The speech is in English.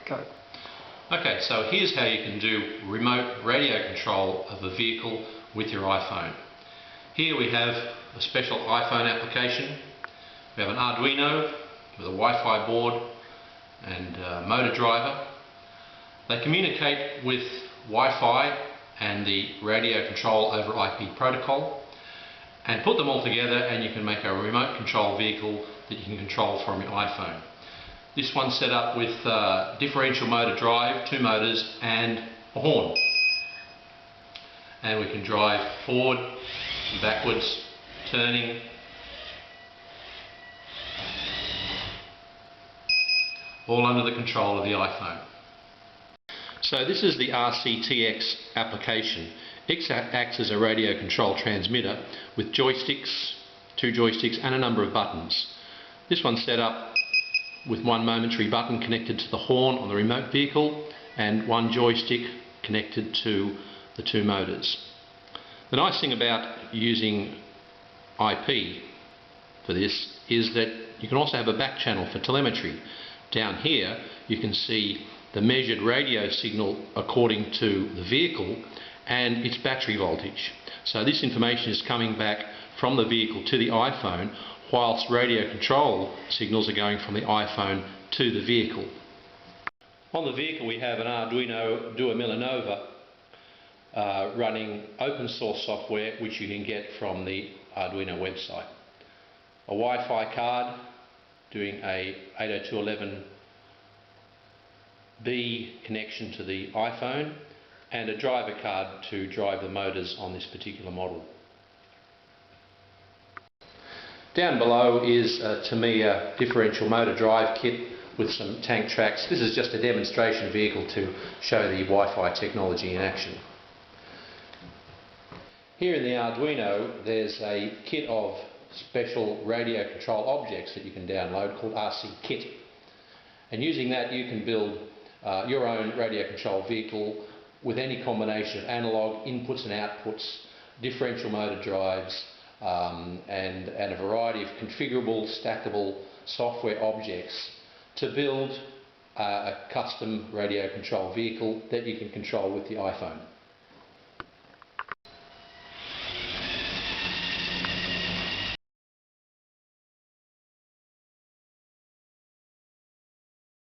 Go. Okay, so here's how you can do remote radio control of a vehicle with your iPhone. Here we have a special iPhone application. We have an Arduino with a Wi-Fi board and a motor driver. They communicate with Wi-Fi and the radio control over IP protocol, and put them all together and you can make a remote control vehicle that you can control from your iPhone. This one's set up with differential motor drive, 2 motors and a horn. And we can drive forward, backwards, turning, all under the control of the iPhone. So this is the RCTx application. It acts as a radio control transmitter with joysticks, 2 joysticks and a number of buttons. This one's set up with 1 momentary button connected to the horn on the remote vehicle and 1 joystick connected to the 2 motors. The nice thing about using IP for this is that you can also have a back channel for telemetry. Down here you can see the measured radio signal according to the vehicle and its battery voltage. So this information is coming back from the vehicle to the iPhone, whilst radio control signals are going from the iPhone to the vehicle. On the vehicle we have an Arduino Duo Milanova running open source software which you can get from the Arduino website. A Wi-Fi card doing a 802.11b connection to the iPhone, and a driver card to drive the motors on this particular model. Down below is a Tamiya differential motor drive kit with some tank tracks. This is just a demonstration vehicle to show the Wi-Fi technology in action. Here in the Arduino there's a kit of special radio control objects that you can download called RCKit, and using that you can build your own radio control vehicle with any combination of analog inputs and outputs, differential motor drives, and a variety of configurable, stackable software objects to build a custom radio control vehicle that you can control with the iPhone.